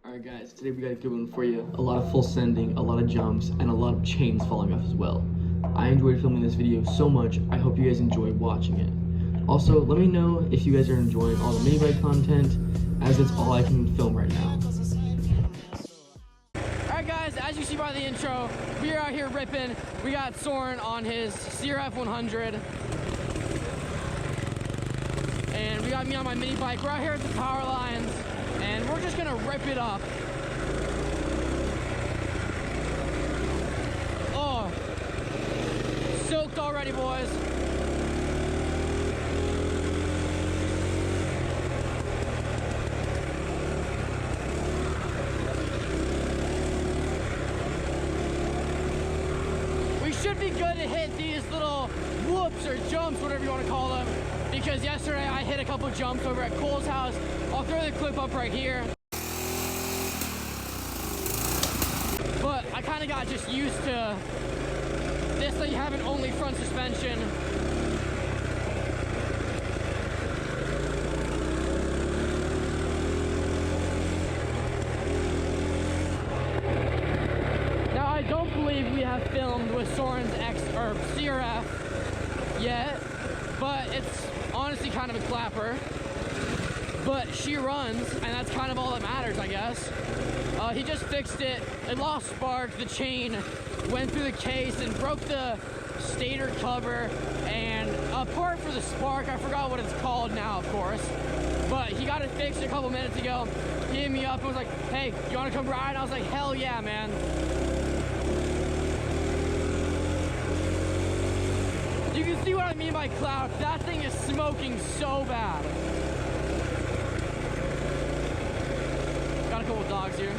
Alright guys, today we got a good one for you. A lot of full sending, a lot of jumps, and a lot of chains falling off as well. I enjoyed filming this video so much, I hope you guys enjoy watching it. Also, let me know if you guys are enjoying all the mini bike content, as it's all I can film right now. Alright guys, as you see by the intro, we are out here ripping. We got Soren on his CRF 100. And we got me on my mini bike. We're out here at the power lines, and we're just gonna rip it up. Oh, soaked already, boys. We should be good to hit these little whoops or jumps, whatever you want to call them, because yesterday I hit a couple jumps over at Cole's house. I'll throw the clip up right here. But I kind of got just used to this thing having only front suspension. Now I don't believe we have filmed with Soren's CRF yet, but it's honestly kind of a clapper. But she runs, and that's kind of all that matters, I guess. He just fixed it. It lost spark. The chain went through the case and broke the stator cover. And a part for the spark, I forgot what it's called now, of course. But he got it fixed a couple minutes ago. He hit me up and was like, "Hey, you want to come ride?" I was like, "Hell yeah, man." You can see what I mean by cloud. That thing is smoking so bad. Got a couple of dogs here.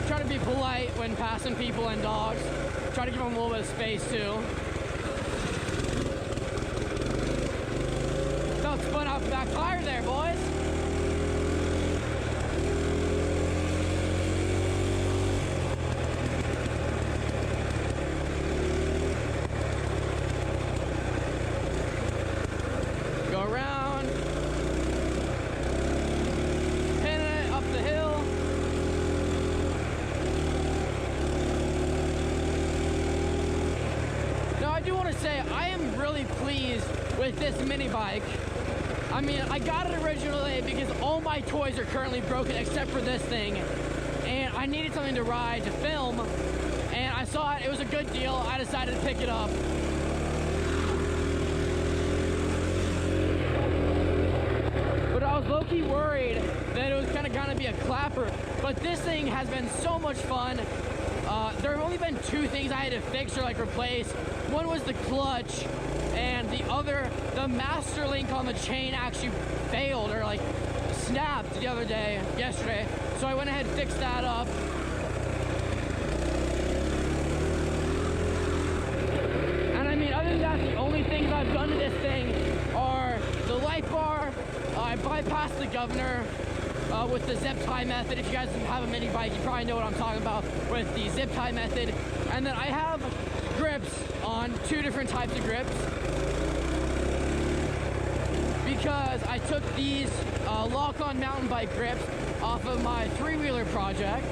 Try to be polite when passing people and dogs. Try to give them a little bit of space too. Felt spun out the back tire there, boys. Go around, pin it up the hill. Now I do want to say I am really pleased with this mini bike. I mean, I got it originally because all my toys are currently broken except for this thing, and I needed something to ride to film, and I saw it was a good deal. I decided to pick it up. I was low-key worried that it was gonna be a clapper, but this thing has been so much fun. There have only been two things I had to fix or like replace. One was the clutch, and the other, the master link on the chain actually failed or like snapped yesterday. So I went ahead and fixed that up. And I mean, other than that, the only things I've done to this thing are the light bar. I bypassed the governor with the zip tie method. If you guys have a mini bike, you probably know what I'm talking about with the zip tie method. And then I have grips on two different types of grips because I took these lock-on mountain bike grips off of my three-wheeler project,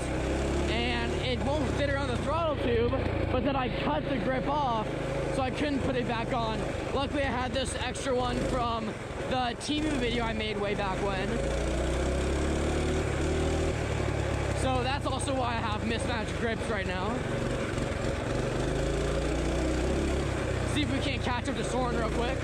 and it won't fit around the throttle tube, but then I cut the grip off so I couldn't put it back on. Luckily I had this extra one from the Temu video I made way back when. So that's also why I have mismatched grips right now. See if we can't catch up to Soren real quick.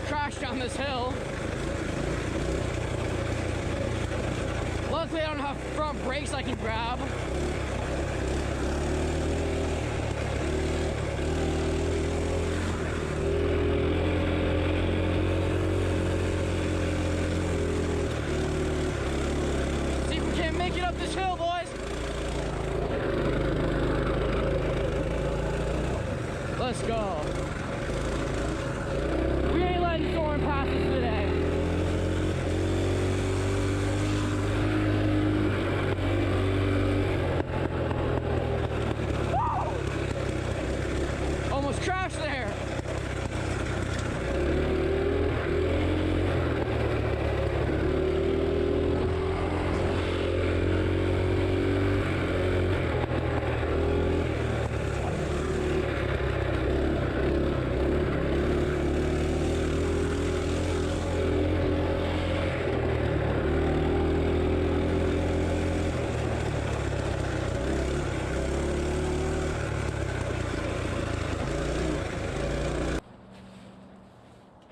Crash down this hill. Luckily I don't have front brakes I can grab. let's go. We ain't letting Soren pass us today. Woo! Almost crashed there.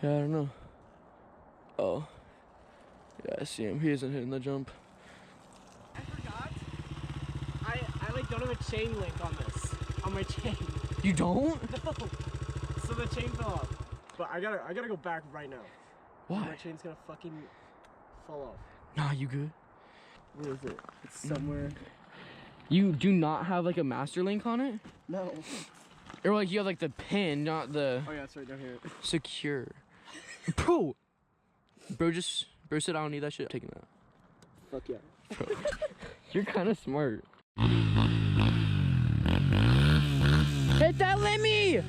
Yeah, I don't know. Oh. Yeah, I see him. He isn't hitting the jump. I forgot. I like don't have a chain link on this. On my chain. You don't? No. So the chain fell off. But I gotta go back right now. Why? My chain's gonna fucking fall off. Nah, you good? Where is it? It's somewhere. You do not have like a master link on it? No. Or like you have like the pin, not the Oh yeah, it's right down here. secure. Bro said I don't need that shit. I'm taking that. Fuck yeah. Bro, you're kind of smart. Hit that Lemmy!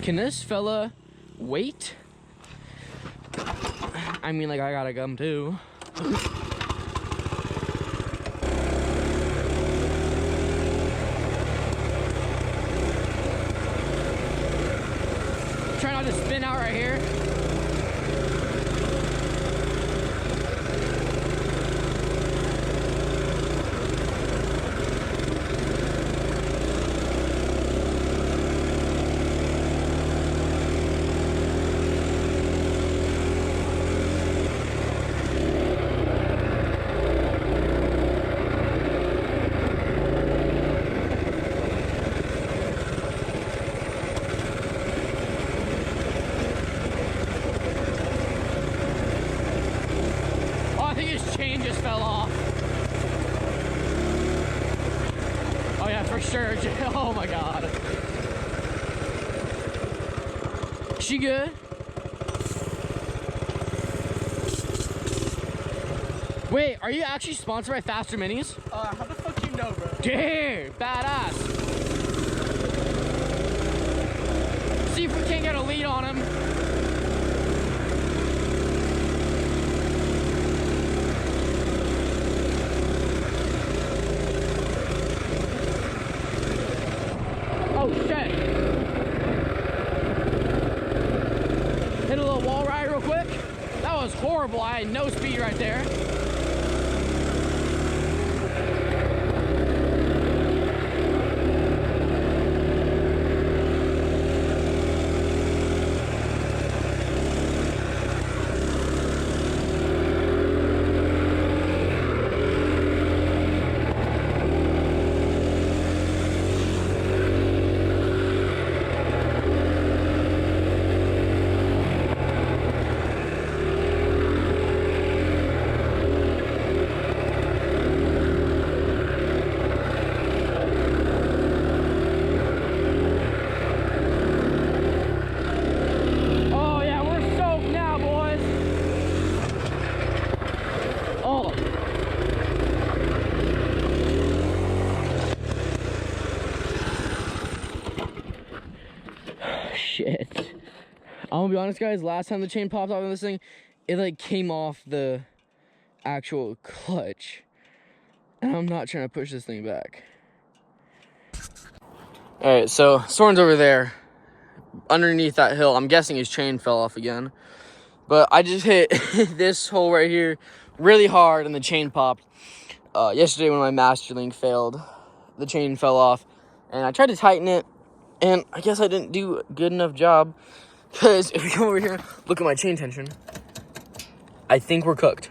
Can this fella wait? I mean, like, I gotta come too. Try not to spin out right here. Just fell off. Oh yeah, for sure. Oh my god. She good? Wait, are you actually sponsored by Faster Minis? How the fuck do you know, bro? Dude, badass. See if we can't get a lead on him. Oh shit. Hit a little wall ride real quick. That was horrible. I had no speed right there. Shit. I'm gonna be honest, guys, last time the chain popped off on this thing, it like came off the actual clutch. And I'm not trying to push this thing back. Alright, so Soren's over there underneath that hill. I'm guessing his chain fell off again. But I just hit this hole right here really hard and the chain popped. Yesterday when my master link failed, the chain fell off. And I tried to tighten it. And I guess I didn't do a good enough job, because if we come over here, look at my chain tension. I think we're cooked.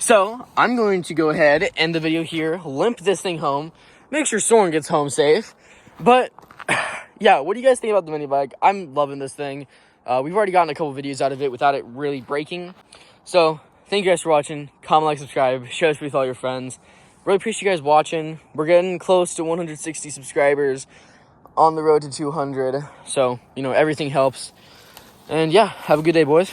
So I'm going to go ahead, end the video here, limp this thing home, make sure Soren gets home safe. But yeah, what do you guys think about the mini bike? I'm loving this thing. We've already gotten a couple videos out of it without it really breaking. So thank you guys for watching. Comment, like, subscribe, share this with all your friends. Really appreciate you guys watching. We're getting close to 160 subscribers, on the road to 200. So, you know, everything helps. And yeah, have a good day, boys.